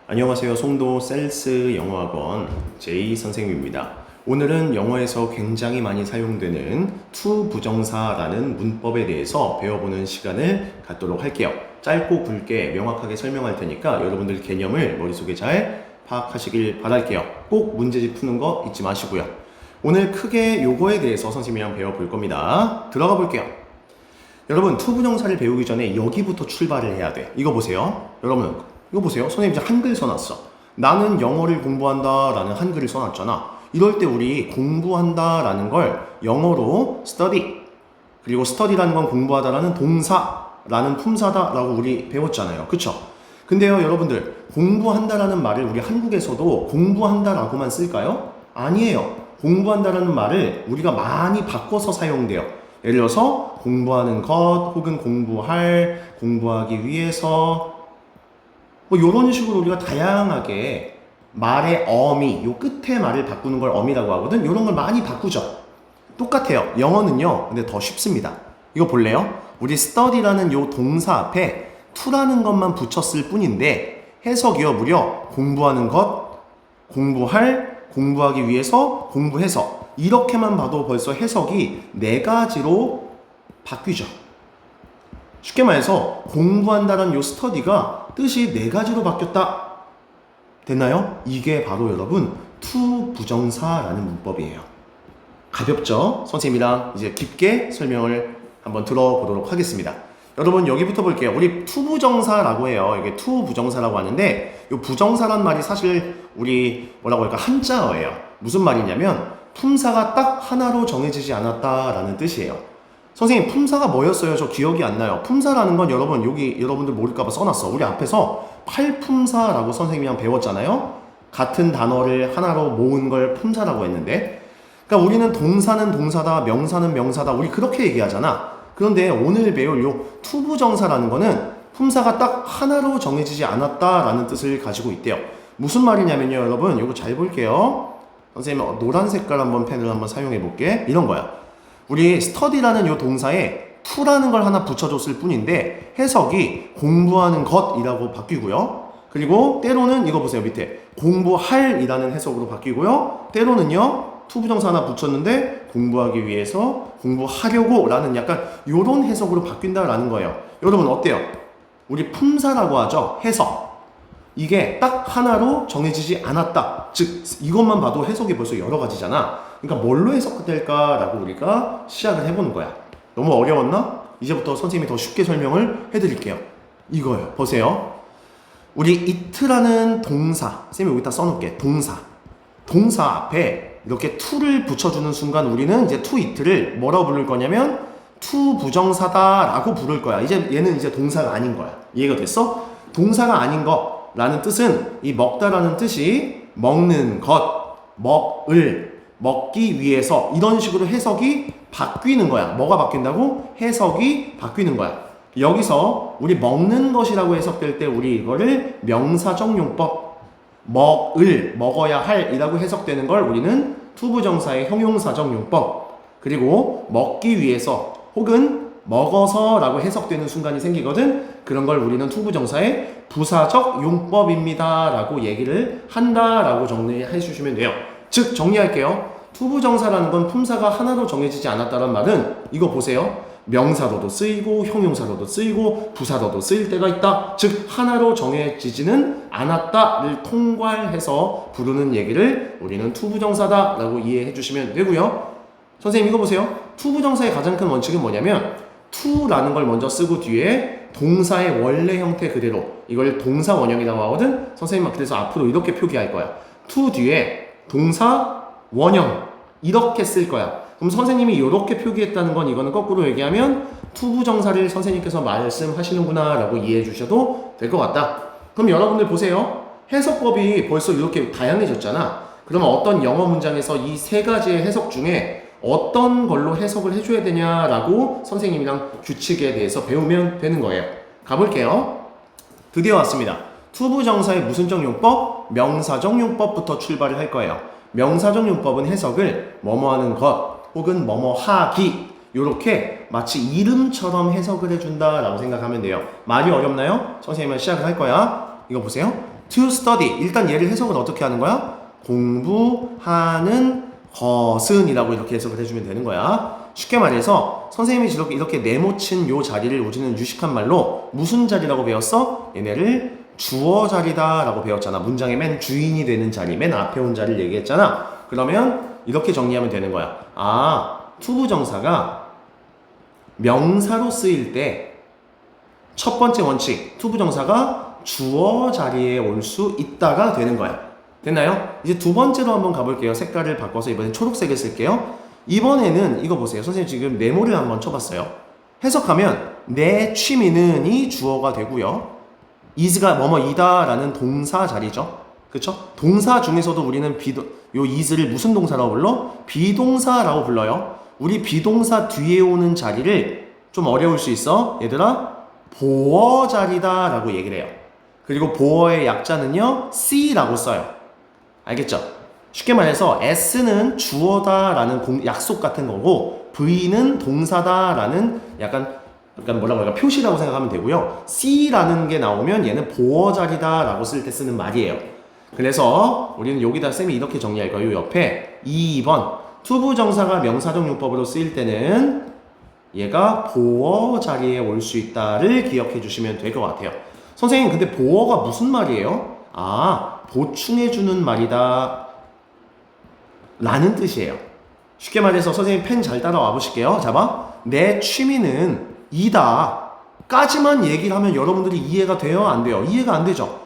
안녕하세요. 송도 셀스 영어학원 제이 선생님입니다. 오늘은 영어에서 굉장히 많이 사용되는 to 부정사라는 문법에 대해서 배워보는 시간을 갖도록 할게요. 짧고 굵게 명확하게 설명할 테니까 여러분들 개념을 머릿속에 잘 파악하시길 바랄게요. 꼭 문제집 푸는 거 잊지 마시고요. 오늘 크게 요거에 대해서 선생님이랑 배워볼 겁니다. 들어가 볼게요. 여러분, to 부정사를 배우기 전에 여기부터 출발을 해야 돼. 이거 보세요. 여러분, 이거 보세요. 선생님 이제 한글 써놨어. 나는 영어를 공부한다 라는 한글을 써놨잖아. 이럴 때 우리 공부한다 라는 걸 영어로 study, 그리고 study라는 건 공부하다 라는 동사라는 품사다 라고 우리 배웠잖아요. 그쵸? 근데요, 여러분들, 공부한다 라는 말을 우리 한국에서도 공부한다 라고만 쓸까요? 아니에요. 공부한다 라는 말을 우리가 많이 바꿔서 사용돼요. 예를 들어서 공부하는 것, 혹은 공부할, 공부하기 위해서, 뭐 이런 식으로 우리가 다양하게 말의 어미, 요 끝에 말을 바꾸는 걸 어미라고 하거든. 이런 걸 많이 바꾸죠. 똑같아요. 영어는요. 근데 더 쉽습니다. 이거 볼래요? 우리 study라는 요 동사 앞에 to라는 것만 붙였을 뿐인데 해석이요. 무려 공부하는 것, 공부할, 공부하기 위해서, 공부해서 이렇게만 봐도 벌써 해석이 네 가지로 바뀌죠. 쉽게 말해서 공부한다는 요 스터디가 뜻이 네 가지로 바뀌었다. 됐나요? 이게 바로 여러분 to 부정사라는 문법이에요. 가볍죠? 선생님이랑 이제 깊게 설명을 한번 들어보도록 하겠습니다. 여러분 여기부터 볼게요. 우리 to 부정사라고 해요. 이게 to 부정사라고 하는데 이 부정사란 말이 사실 우리 뭐라고 할까 한자어예요. 무슨 말이냐면 품사가 딱 하나로 정해지지 않았다라는 뜻이에요. 선생님 품사가 뭐였어요? 저 기억이 안 나요. 품사라는 건 여러분 여기 여러분들 모를까봐 써놨어. 우리 앞에서 팔품사라고 선생님이랑 배웠잖아요. 같은 단어를 하나로 모은 걸 품사라고 했는데, 그러니까 우리는 동사는 동사다, 명사는 명사다, 우리 그렇게 얘기하잖아. 그런데 오늘 배울 요 투부정사라는 거는 품사가 딱 하나로 정해지지 않았다라는 뜻을 가지고 있대요. 무슨 말이냐면요, 여러분 이거 잘 볼게요. 선생님 노란 색깔 한번 펜을 한번 사용해 볼게. 이런 거야. 우리 study라는 요 동사에 to라는 걸 하나 붙여줬을 뿐인데 해석이 공부하는 것이라고 바뀌고요. 그리고 때로는 이거 보세요. 밑에 공부할 이라는 해석으로 바뀌고요. 때로는요. to 부정사 하나 붙였는데 공부하기 위해서, 공부하려고 라는 약간 요런 해석으로 바뀐다라는 거예요. 여러분 어때요? 우리 품사라고 하죠. 해석. 이게 딱 하나로 정해지지 않았다. 즉 이것만 봐도 해석이 벌써 여러 가지잖아. 그러니까 뭘로 해석될까라고 우리가 시작을 해보는 거야. 너무 어려웠나? 이제부터 선생님이 더 쉽게 설명을 해드릴게요. 이거예요. 보세요. 우리 it라는 동사, 선생님이 여기다 써놓을게. 동사 앞에 이렇게 to를 붙여주는 순간 우리는 이제 to it를 뭐라고 부를 거냐면 to 부정사다라고 부를 거야. 이제 얘는 이제 동사가 아닌 거야. 이해가 됐어? 동사가 아닌 거 라는 뜻은 이 먹다라는 뜻이 먹는 것, 먹기 위해서 이런 식으로 해석이 바뀌는 거야. 뭐가 바뀐다고? 해석이 바뀌는 거야. 여기서 우리 먹는 것이라고 해석될 때 우리 이거를 명사적 용법, 먹어야 할 이라고 해석되는 걸 우리는 투부정사의 형용사적 용법, 그리고 먹기 위해서 혹은 먹어서 라고 해석되는 순간이 생기거든. 그런 걸 우리는 투부정사의 부사적 용법입니다 라고 얘기를 한다 라고 정리해 주시면 돼요. 즉 정리할게요. 투부정사라는 건 품사가 하나로 정해지지 않았다는 말은 이거 보세요. 명사로도 쓰이고 형용사로도 쓰이고 부사로도 쓰일 때가 있다. 즉 하나로 정해지지는 않았다를 통괄해서 부르는 얘기를 우리는 투부정사다 라고 이해해 주시면 되고요. 선생님 이거 보세요. 투부정사의 가장 큰 원칙은 뭐냐면 to라는 걸 먼저 쓰고 뒤에 동사의 원래 형태 그대로, 이걸 동사 원형이라고 하거든. 선생님은 그래서 앞으로 이렇게 표기할 거야. to 뒤에 동사 원형 이렇게 쓸 거야. 그럼 선생님이 이렇게 표기했다는 건 이거는 거꾸로 얘기하면 투부정사를 선생님께서 말씀하시는구나 라고 이해해 주셔도 될 것 같다. 그럼 여러분들 보세요. 해석법이 벌써 이렇게 다양해졌잖아. 그러면 어떤 영어 문장에서 이 세 가지의 해석 중에 어떤 걸로 해석을 해줘야 되냐라고 선생님이랑 규칙에 대해서 배우면 되는 거예요. 가볼게요. 드디어 왔습니다. 투부정사의 무슨적 용법? 명사적 용법부터 출발을 할 거예요. 명사적 용법은 해석을 뭐뭐하는 것 혹은 뭐뭐하기 요렇게 마치 이름처럼 해석을 해준다라고 생각하면 돼요. 말이 어렵나요? 선생님은 시작을 할 거야. 이거 보세요. to study. 일단 얘를 해석을 어떻게 하는 거야? 공부하는 것은 이라고 이렇게 해석을 해주면 되는 거야. 쉽게 말해서 선생님이 이렇게 네모친 요 자리를 우리는 유식한 말로 무슨 자리라고 배웠어? 얘네를 주어 자리다 라고 배웠잖아. 문장의 맨 주인이 되는 자리, 맨 앞에 온 자리를 얘기했잖아. 그러면 이렇게 정리하면 되는 거야. 투부정사가 명사로 쓰일 때 첫 번째 원칙, 투부정사가 주어 자리에 올 수 있다가 되는 거야. 됐나요? 이제 두 번째로 한번 가볼게요. 색깔을 바꿔서 이번엔 초록색을 쓸게요. 이번에는 이거 보세요. 선생님 지금 네모를 한번 쳐봤어요. 해석하면 내 취미는 이 주어가 되고요. is가 뭐뭐이다 라는 동사 자리죠. 그쵸? 동사 중에서도 우리는 요 is를 무슨 동사라고 불러? 비동사라고 불러요. 우리 비동사 뒤에 오는 자리를 좀 어려울 수 있어. 얘들아, 보어 자리다 라고 얘기를 해요. 그리고 보어의 약자는요, C라고 써요. 알겠죠? 쉽게 말해서 S는 주어다 라는 약속 같은 거고 V는 동사다 라는 약간 뭐라고 할까? 표시라고 생각하면 되고요. C라는 게 나오면 얘는 보어 자리다 라고 쓸 때 쓰는 말이에요. 그래서 우리는 여기다 쌤이 이렇게 정리할 거예요. 요 옆에 2번 투부정사가 명사적 용법으로 쓰일 때는 얘가 보어 자리에 올 수 있다를 기억해 주시면 될 것 같아요. 선생님, 근데 보어가 무슨 말이에요? 보충해주는 말이다 라는 뜻이에요. 쉽게 말해서 선생님 펜 잘 따라와 보실게요. 잡아. 내 취미는 이다 까지만 얘기를 하면 여러분들이 이해가 돼요? 안 돼요? 이해가 안 되죠?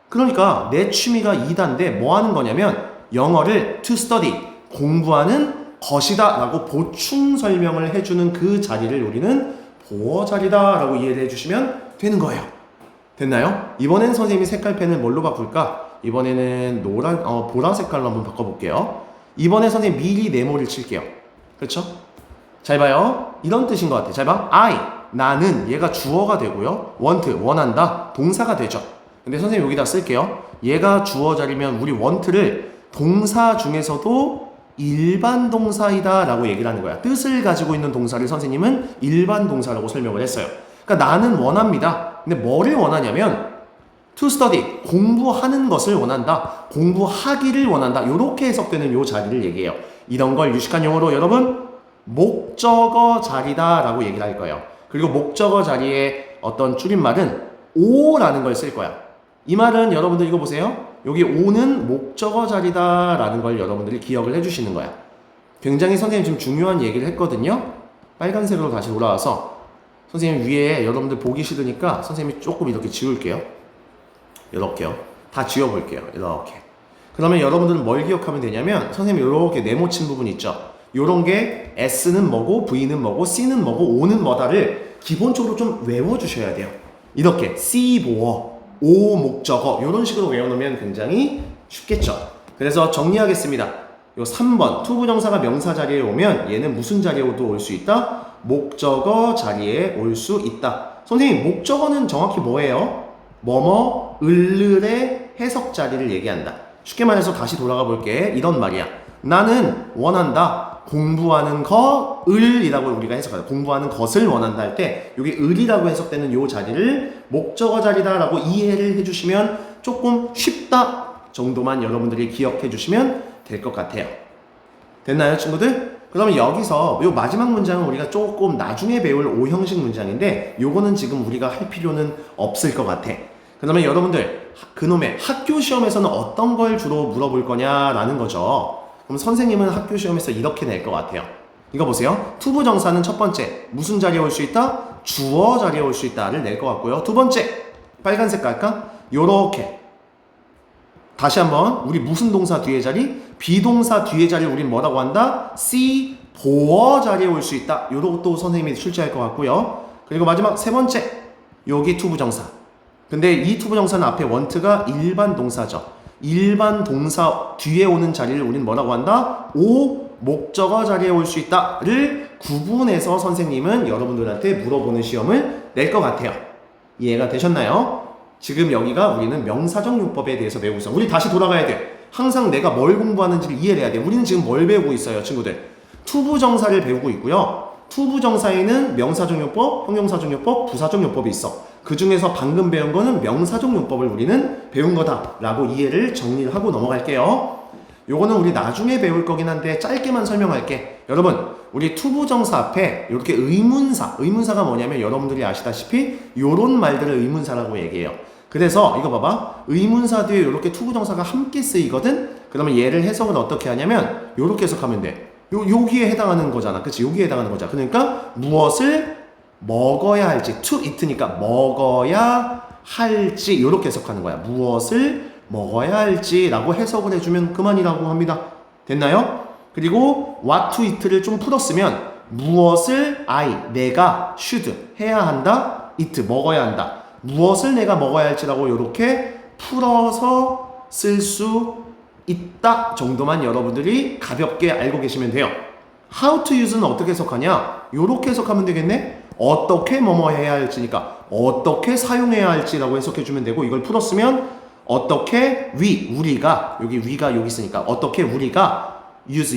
그러니까 내 취미가 이다인데 뭐 하는 거냐면 영어를 to study, 공부하는 것이다 라고 보충 설명을 해주는 그 자리를 우리는 보어 자리다 라고 이해를 해주시면 되는 거예요. 됐나요? 이번엔 선생님이 색깔펜을 뭘로 바꿀까? 이번에는 보라 색깔로 한번 바꿔볼게요. 이번에 선생님 미리 네모를 칠게요. 그렇죠? 잘 봐요. 이런 뜻인 것 같아요. 잘 봐. 나는 얘가 주어가 되고요. want, 원한다. 동사가 되죠. 근데 선생님 여기다 쓸게요. 얘가 주어 자리면 우리 want를 동사 중에서도 일반 동사이다 라고 얘기를 하는 거야. 뜻을 가지고 있는 동사를 선생님은 일반 동사라고 설명을 했어요. 그러니까 나는 원합니다. 근데 뭐를 원하냐면 to study, 공부하는 것을 원한다. 공부하기를 원한다. 이렇게 해석되는 요 자리를 얘기해요. 이런 걸 유식한 용어로 여러분 목적어 자리다 라고 얘기를 할 거예요. 그리고 목적어 자리에 어떤 줄임말은 오라는 걸 쓸 거야. 이 말은 여러분들 이거 보세요. 여기 오는 목적어 자리다 라는 걸 여러분들이 기억을 해주시는 거야. 굉장히 선생님 지금 중요한 얘기를 했거든요. 빨간색으로 다시 돌아와서 선생님 위에 여러분들 보기 싫으니까 선생님이 조금 이렇게 지울게요. 이렇게요. 다 지워볼게요. 이렇게. 그러면 여러분들은 뭘 기억하면 되냐면 선생님이 이렇게 네모친 부분 있죠. 요런 게 S는 뭐고 V는 뭐고 C는 뭐고 O는 뭐다를 기본적으로 좀 외워주셔야 돼요. 이렇게 C 보어, O 목적어 이런 식으로 외워놓으면 굉장히 쉽겠죠. 그래서 정리하겠습니다. 요 3번 투부정사가 명사 자리에 오면 얘는 무슨 자리에도 올 수 있다? 목적어 자리에 올 수 있다. 선생님 목적어는 정확히 뭐예요? 뭐뭐 을의 해석 자리를 얘기한다. 쉽게 말해서 다시 돌아가 볼게. 이런 말이야. 나는 원한다. 공부하는 것을이라고 우리가 해석하자. 공부하는 것을 원한다 할 때 여기 을이라고 해석되는 요 자리를 목적어 자리다 라고 이해를 해주시면 조금 쉽다 정도만 여러분들이 기억해 주시면 될 것 같아요. 됐나요 친구들? 그러면 여기서 요 마지막 문장은 우리가 조금 나중에 배울 O형식 문장인데 요거는 지금 우리가 할 필요는 없을 것 같아. 그러면 여러분들 그놈의 학교 시험에서는 어떤 걸 주로 물어볼 거냐라는 거죠. 그럼 선생님은 학교 시험에서 이렇게 낼 것 같아요. 이거 보세요. 투부정사는 첫 번째 무슨 자리에 올 수 있다? 주어 자리에 올 수 있다를 낼 것 같고요. 두 번째 빨간색 갈까? 요렇게 다시 한번 우리 무슨 동사 뒤에 자리? 비동사 뒤에 자리를 우린 뭐라고 한다? C 보어 자리에 올 수 있다. 요것도 선생님이 출제할 것 같고요. 그리고 마지막 세 번째 여기 투부정사. 근데 이 투부정사는 앞에 want가 일반 동사죠. 일반 동사 뒤에 오는 자리를 우린 뭐라고 한다? O 목적어 자리에 올 수 있다를 구분해서 선생님은 여러분들한테 물어보는 시험을 낼 것 같아요. 이해가 되셨나요? 지금 여기가 우리는 명사적 용법에 대해서 배우고 있어. 우리 다시 돌아가야 돼. 항상 내가 뭘 공부하는지를 이해를 해야 돼. 우리는 지금 뭘 배우고 있어요, 친구들? 투부정사를 배우고 있고요. 투부정사에는 명사적 용법, 형용사적 용법, 부사적 용법이 있어. 그 중에서 방금 배운 거는 명사적 용법을 우리는 배운 거다라고 이해를 정리를 하고 넘어갈게요. 요거는 우리 나중에 배울 거긴 한데 짧게만 설명할게. 여러분, 우리 투부정사 앞에 이렇게 의문사가 뭐냐면 여러분들이 아시다시피 요런 말들을 의문사라고 얘기해요. 그래서 이거 봐봐. 의문사 뒤에 이렇게 투부정사가 함께 쓰이거든? 그러면 얘를 해석을 어떻게 하냐면 요렇게 해석하면 돼. 여기에 해당하는 거잖아. 그치? 여기에 해당하는 거잖아. 그러니까 무엇을 먹어야 할지, to eat니까 먹어야 할지 요렇게 해석하는 거야. 무엇을 먹어야 할지 라고 해석을 해주면 그만이라고 합니다. 됐나요? 그리고 what to eat를 좀 풀었으면 무엇을 내가 should 해야 한다, eat 먹어야 한다. 무엇을 내가 먹어야 할지라고 이렇게 풀어서 쓸 수 있다 정도만 여러분들이 가볍게 알고 계시면 돼요. how to use는 어떻게 해석하냐? 이렇게 해석하면 되겠네? 어떻게 뭐뭐 해야 할지니까 어떻게 사용해야 할지라고 해석해주면 되고, 이걸 풀었으면 어떻게 우리가 여기 있으니까 어떻게 우리가 should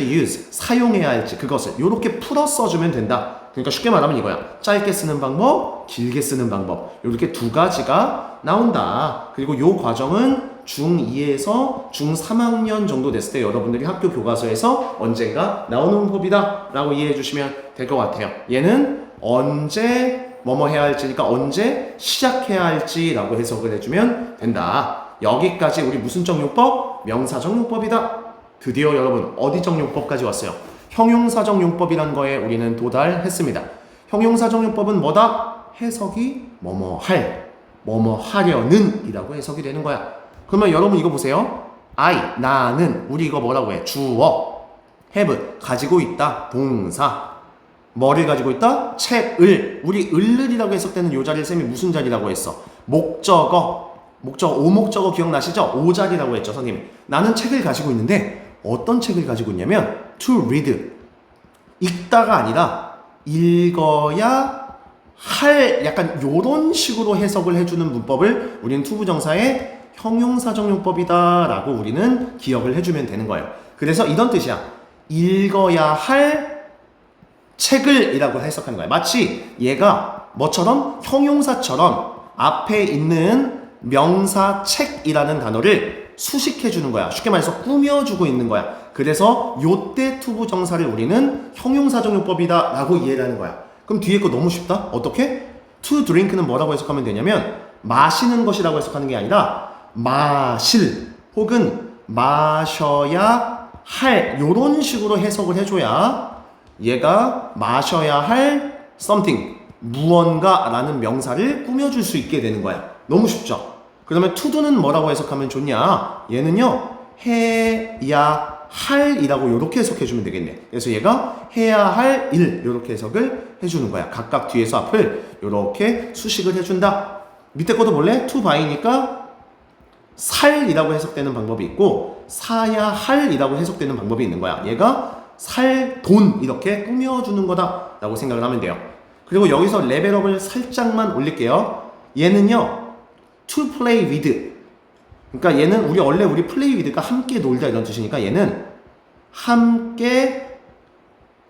use 사용해야 할지 그것을 이렇게 풀어 써주면 된다. 그러니까 쉽게 말하면 이거야. 짧게 쓰는 방법, 길게 쓰는 방법, 이렇게 두 가지가 나온다. 그리고 요 과정은 중2에서 중3학년 정도 됐을 때 여러분들이 학교 교과서에서 언젠가 나오는 법이다 라고 이해해 주시면 될 것 같아요. 얘는 언제 뭐뭐 해야 할지니까 언제 시작해야 할지라고 해석을 해주면 된다. 여기까지 우리 무슨 정용법? 명사적 용법이다. 드디어 여러분 어디적 용법까지 왔어요? 형용사적 용법이란 거에 우리는 도달했습니다. 형용사적 용법은 뭐다? 해석이 뭐뭐 할, 뭐뭐 하려는 이라고 해석이 되는 거야. 그러면 여러분 이거 보세요. 나는, 우리 이거 뭐라고 해? 주어. have, 가지고 있다. 동사. 뭐를 가지고 있다? 책을. 우리 을을이라고 해석되는 요 자리를 쌤이 무슨 자리라고 했어? 목적어. 오목적어 기억나시죠? 오자리라고 했죠, 선생님. 나는 책을 가지고 있는데 어떤 책을 가지고 있냐면 to read. 읽다가 아니라 읽어야 할, 약간 요런 식으로 해석을 해주는 문법을 우리는 투부정사의 형용사적 용법이다 라고 우리는 기억을 해주면 되는 거예요. 그래서 이런 뜻이야. 읽어야 할 책을 이라고 해석하는 거야. 마치 얘가 뭐처럼? 형용사처럼 앞에 있는 명사 책이라는 단어를 수식해주는 거야. 쉽게 말해서 꾸며주고 있는 거야. 그래서 요때 투부정사를 우리는 형용사적 용법이다 라고 이해를 하는 거야. 그럼 뒤에 거 너무 쉽다? 어떻게? to drink는 뭐라고 해석하면 되냐면 마시는 것이라고 해석하는 게 아니라 마실 혹은 마셔야 할 요런 식으로 해석을 해줘야 얘가 마셔야 할 something 무언가 라는 명사를 꾸며줄 수 있게 되는 거야. 너무 쉽죠? 그러면 to도는 뭐라고 해석하면 좋냐? 얘는요 해야 할 이라고 이렇게 해석해주면 되겠네. 그래서 얘가 해야 할 일 이렇게 해석을 해주는 거야. 각각 뒤에서 앞을 이렇게 수식을 해준다. 밑에 것도 볼래? to buy니까 살이라고 해석되는 방법이 있고 사야 할이라고 해석되는 방법이 있는 거야. 얘가 살, 돈 이렇게 꾸며주는 거다 라고 생각을 하면 돼요. 그리고 여기서 레벨업을 살짝만 올릴게요. 얘는요 to play with, 그러니까 얘는 우리 play with가 함께 놀다 이런 뜻이니까 얘는 함께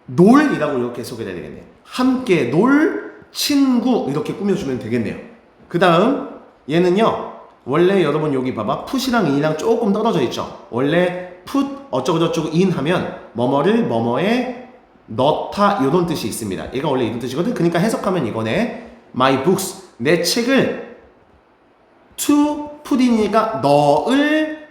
놀이라고 이렇게 해석이 돼야 되겠네요. 함께 놀 친구 이렇게 꾸며주면 되겠네요. 그 다음 얘는요 원래 여러분 여기 봐봐 put이랑 in이랑 조금 떨어져 있죠. 원래 put 어쩌고저쩌고 in 하면 뭐뭐를 뭐뭐에 넣다 이런 뜻이 있습니다. 얘가 원래 이런 뜻이거든. 그러니까 해석하면 이거네. My books, 내 책을 to put in이니까 넣을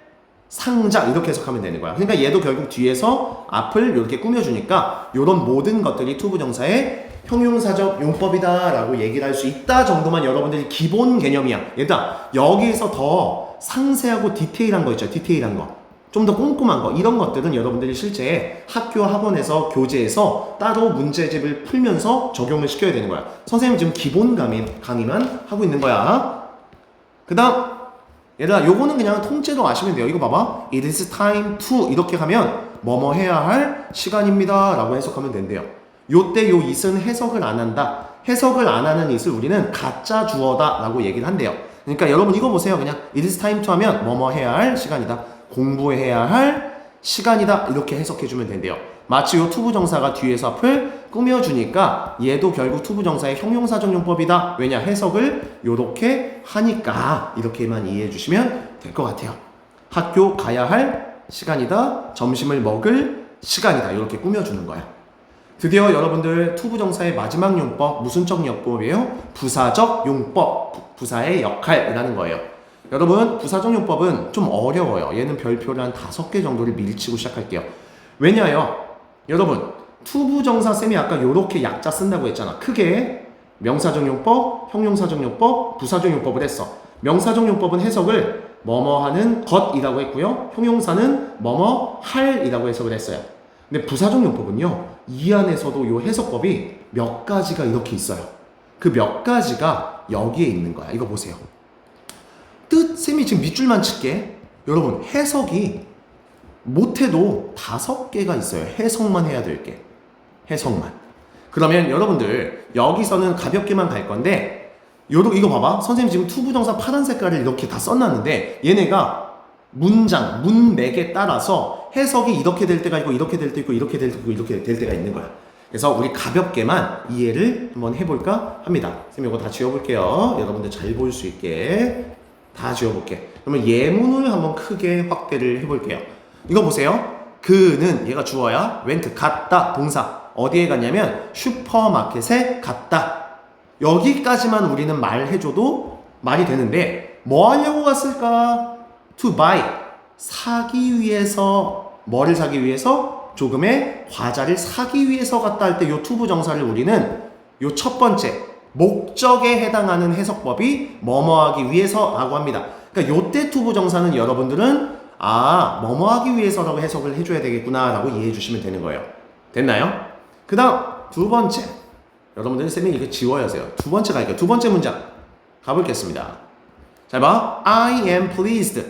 상자 이렇게 해석하면 되는 거야. 그러니까 얘도 결국 뒤에서 앞을 이렇게 꾸며주니까 이런 모든 것들이 투부정사의 형용사적 용법이다 라고 얘기를 할 수 있다 정도만 여러분들이 기본 개념이야. 얘들아 여기에서 더 상세하고 디테일한 거 있죠. 디테일한 거, 좀 더 꼼꼼한 거, 이런 것들은 여러분들이 실제 학교 학원에서 교재에서 따로 문제집을 풀면서 적용을 시켜야 되는 거야. 선생님 지금 기본 강의만 하고 있는 거야. 그 다음 얘들아 요거는 그냥 통째로 아시면 돼요. 이거 봐봐. It is time to 이렇게 하면 뭐뭐 해야 할 시간입니다 라고 해석하면 된대요. 요때 요 it은 해석을 안 한다. 해석을 안 하는 it을 우리는 가짜 주어다 라고 얘기를 한대요. 그러니까 여러분 이거 보세요. 그냥 it is time to 하면 뭐뭐 해야 할 시간이다, 공부해야 할 시간이다 이렇게 해석해주면 된대요. 마치 요 투부정사가 뒤에서 앞을 꾸며주니까 얘도 결국 투부정사의 형용사적용법이다. 왜냐? 해석을 요렇게 하니까 이렇게만 이해해 주시면 될 것 같아요. 학교 가야 할 시간이다. 점심을 먹을 시간이다. 이렇게 꾸며주는 거야. 드디어 여러분들 투부정사의 마지막 용법 무슨 적 용법이에요? 부사적 용법. 부사의 역할이라는 거예요. 여러분 부사적 용법은 좀 어려워요. 얘는 별표를 한 5개 정도를 미리 치고 시작할게요. 왜냐요? 여러분 투부정사 쌤이 아까 요렇게 약자 쓴다고 했잖아. 크게 명사적 용법, 형용사적 용법, 부사적 용법을 했어. 명사적 용법은 해석을 뭐뭐 하는 것이라고 했고요. 형용사는 뭐뭐 할이라고 해석을 했어요. 근데 부사적 용법은요. 이 안에서도 요 해석법이 몇 가지가 이렇게 있어요. 그 몇 가지가 여기에 있는 거야. 이거 보세요. 뜻 쌤이 지금 밑줄만 칠게. 여러분 해석이 못해도 5개가 있어요. 해석만 해야 될 게. 해석만. 그러면 여러분들 여기서는 가볍게만 갈 건데 이거 봐봐. 선생님 지금 투부정사 파란 색깔을 이렇게 다 써놨는데 얘네가 문장, 문맥에 따라서 해석이 이렇게 될 때가 있고 이렇게 될 때 있고 이렇게 될 때 있고 이렇게 될 때가 있는 거야. 그래서 우리 가볍게만 이해를 한번 해볼까 합니다. 선생님 이거 다 지워볼게요. 여러분들 잘 볼 수 있게 다 지워볼게. 그러면 예문을 한번 크게 확대를 해볼게요. 이거 보세요. 그는 얘가 주어야 went 갔다 동사 어디에 갔냐면 슈퍼마켓에 갔다. 여기까지만 우리는 말해줘도 말이 되는데 뭐 하려고 갔을까? to buy 사기 위해서 뭐를 사기 위해서? 조금의 과자를 사기 위해서 갔다 할 때 요 투부정사를 우리는 요 첫 번째 목적에 해당하는 해석법이 뭐뭐하기 위해서라고 합니다. 그러니까 요때 투부정사는 여러분들은 뭐뭐 하기 위해서라고 해석을 해줘야 되겠구나 라고 이해해 주시면 되는 거예요. 됐나요? 그 다음 두 번째 여러분들 쌤이 이거 지워야 하세요. 두 번째 갈게요. 두 번째 문장 가보겠습니다. 잘 봐. I am pleased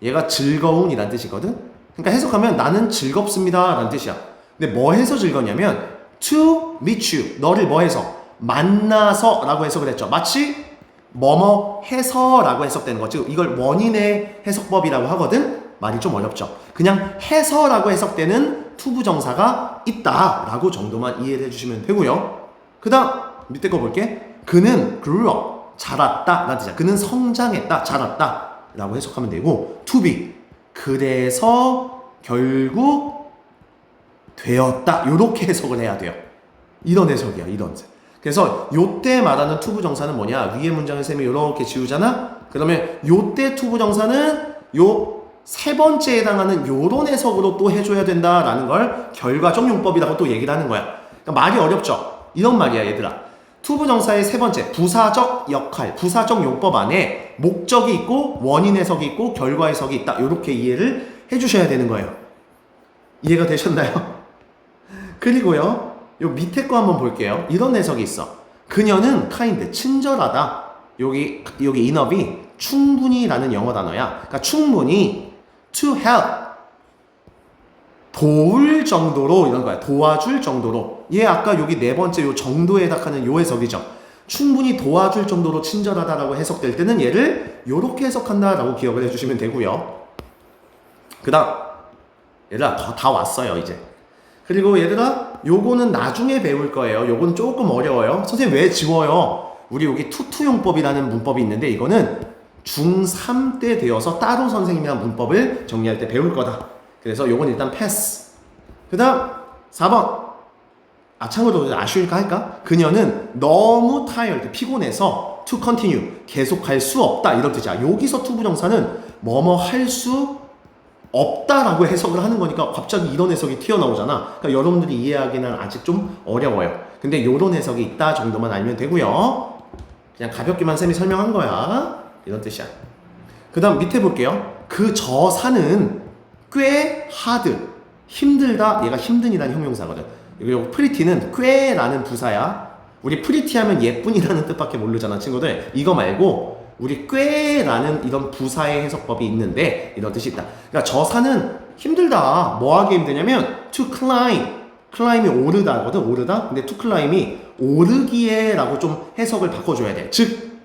얘가 즐거운이란 뜻이거든. 그러니까 해석하면 나는 즐겁습니다 라는 뜻이야. 근데 뭐 해서 즐거냐면 to meet you 너를 뭐 해서 만나서 라고 해석을 했죠. 마치 뭐뭐 해서 라고 해석되는 거지. 이걸 원인의 해석법이라고 하거든. 말이 좀 어렵죠. 그냥 해서 라고 해석되는 투부정사가 있다 라고 정도만 이해를 해주시면 되고요. 그 다음 밑에 거 볼게. 그는 grew up 자랐다 라는 뜻이야. 그는 성장했다 자랐다 라고 해석하면 되고 to be 그래서 결국 되었다 요렇게 해석을 해야 돼요. 이런 해석이야. 이런 해석. 그래서 요때 말하는 투부정사는 뭐냐? 위에 문장을 쌤이 요렇게 지우잖아? 그러면 요때 투부정사는 요 세 번째에 해당하는 요런 해석으로 또 해줘야 된다라는 걸 결과적 용법이라고 또 얘기를 하는 거야. 그러니까 말이 어렵죠? 이런 말이야 얘들아. 투부정사의 세 번째 부사적 역할, 부사적 용법 안에 목적이 있고 원인 해석이 있고 결과 해석이 있다. 요렇게 이해를 해주셔야 되는 거예요. 이해가 되셨나요? 그리고요. 요 밑에 거 한번 볼게요. 이런 해석이 있어. 그녀는 kind, 친절하다. 여기 인업이 충분히라는 영어 단어야. 그러니까 충분히 to help, 도울 정도로 이런 거야. 도와줄 정도로. 얘 아까 여기 네 번째 요 정도에 해당하는 요 해석이죠. 충분히 도와줄 정도로 친절하다라고 해석될 때는 얘를 요렇게 해석한다라고 기억을 해주시면 되고요. 그 다음 얘들아 다 왔어요 이제. 그리고 얘들아 요거는 나중에 배울 거예요. 요거는 조금 어려워요. 선생님 왜 지워요? 우리 여기 투투용법이라는 문법이 있는데 이거는 중3 때 되어서 따로 선생님이랑 문법을 정리할 때 배울 거다. 그래서 요건 일단 패스. 그 다음 4번 참고로 아쉬울까 할까? 그녀는 너무 tired, 피곤해서 to continue, 계속할 수 없다 이런 뜻이야. 여기서 투부정사는 뭐뭐 할 수 없다라고 해석을 하는 거니까 갑자기 이런 해석이 튀어나오잖아. 그러니까 여러분들이 이해하기는 아직 좀 어려워요. 근데 이런 해석이 있다 정도만 알면 되고요. 그냥 가볍게만 쌤이 설명한 거야. 이런 뜻이야. 그 다음 밑에 볼게요. 그 저사는 꽤 hard, 힘들다. 얘가 힘든이라는 형용사거든. 그리고 pretty는 꽤라는 부사야. 우리 pretty 하면 예쁜이라는 뜻밖에 모르잖아 친구들. 이거 말고 우리 꽤라는 이런 부사의 해석법이 있는데 이런 뜻이 있다. 그러니까 저사는 힘들다. 뭐 하기 힘드냐면 to climb. climb이 오르다거든. 오르다. 근데 to climb이 오르기에 라고 좀 해석을 바꿔줘야 돼. 즉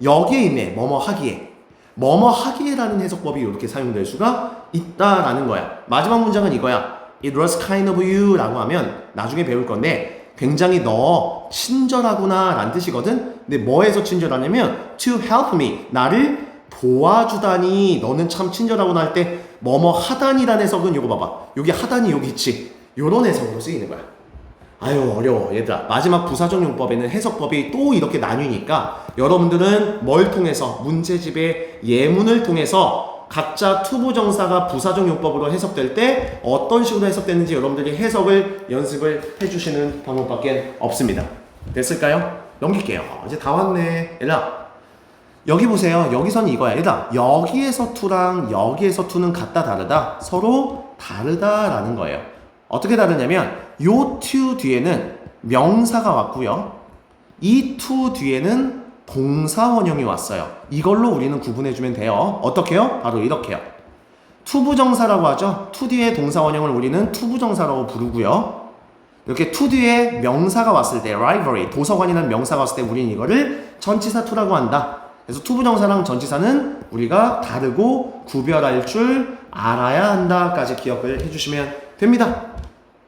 여기에 있네. 뭐뭐 하기에. 뭐뭐 하기에라는 해석법이 이렇게 사용될 수가 있다라는 거야. 마지막 문장은 이거야. it was kind of you 라고 하면 나중에 배울 건데 굉장히 너 친절하구나 라는 뜻이거든. 근데 뭐에서 친절하냐면 to help me, 나를 도와주다니 너는 참 친절하구나 할 때 뭐뭐 하다니라는 해석은 요거 봐봐. 여기 하다니 여기 있지. 요런 해석으로 쓰이는 거야. 아유 어려워 얘들아. 마지막 부사적 용법에는 해석법이 또 이렇게 나뉘니까 여러분들은 뭘 통해서 문제집의 예문을 통해서 각자 투부정사가 부사적 용법으로 해석될 때 어떤 식으로 해석되는지 여러분들이 해석을 연습을 해주시는 방법밖에 없습니다. 됐을까요? 넘길게요. 이제 다 왔네. 얘들아 여기 보세요. 여기서는 이거야. 얘들아 여기에서 to랑 여기에서 to는 같다 다르다? 서로 다르다라는 거예요. 어떻게 다르냐면 요 to 뒤에는 명사가 왔고요. 이 to 뒤에는 동사 원형이 왔어요. 이걸로 우리는 구분해주면 돼요. 어떻게요? 바로 이렇게요. 투부정사라고 하죠. to 뒤에 동사 원형을 우리는 투부정사라고 부르고요. 이렇게 to 뒤에 명사가 왔을 때 rivalry, 도서관이라는 명사가 왔을 때 우리는 이거를 전치사 to라고 한다. 그래서 투부정사랑 전치사는 우리가 다르고 구별할 줄 알아야 한다까지 기억을 해주시면 됩니다.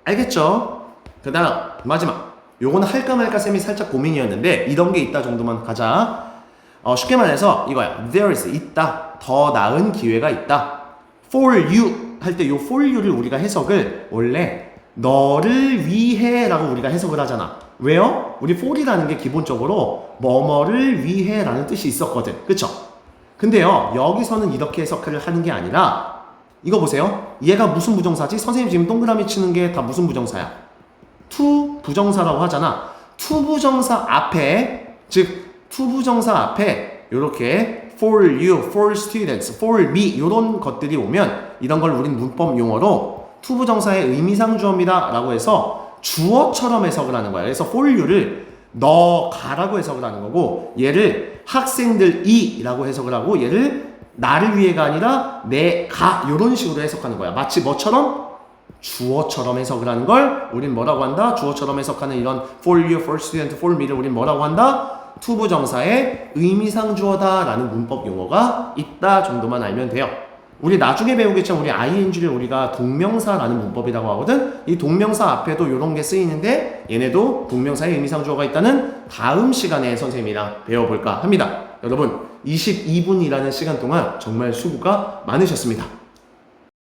알겠죠? 그 다음 마지막 요거는 할까 말까 쌤이 살짝 고민이었는데 이런 게 있다 정도만 가자. 쉽게 말해서 이거야. There is 있다. 더 나은 기회가 있다. For you 할 때 요 for you를 우리가 해석을 원래 너를 위해 라고 우리가 해석을 하잖아. 왜요? 우리 for이라는 게 기본적으로 뭐뭐를 위해 라는 뜻이 있었거든. 그쵸? 근데요 여기서는 이렇게 해석을 하는 게 아니라 이거 보세요. 얘가 무슨 부정사지? 선생님 지금 동그라미 치는 게 다 무슨 부정사야? to 부정사라고 하잖아. to 부정사 앞에, 즉 to 부정사 앞에 이렇게 for you, for students, for me 이런 것들이 오면 이런 걸 우린 문법 용어로 to 부정사의 의미상주어입니다 라고 해서 주어처럼 해석을 하는 거야. 그래서 for you를 너가라고 해석을 하는 거고 얘를 학생들이 라고 해석을 하고 얘를 나를 위해가 아니라 내가 이런 식으로 해석하는 거야. 마치 뭐처럼? 주어처럼 해석을 하는 걸 우린 뭐라고 한다? 주어처럼 해석하는 이런 for you, for student, for me를 우린 뭐라고 한다? 투부정사의 의미상주어다 라는 문법 용어가 있다 정도만 알면 돼요. 우리 나중에 배우겠지만 우리 ing를 우리가 동명사라는 문법이라고 하거든. 이 동명사 앞에도 이런 게 쓰이는데 얘네도 동명사의 의미상주어가 있다는 다음 시간에 선생님이랑 배워볼까 합니다. 여러분 22분이라는 시간 동안 정말 수고가 많으셨습니다.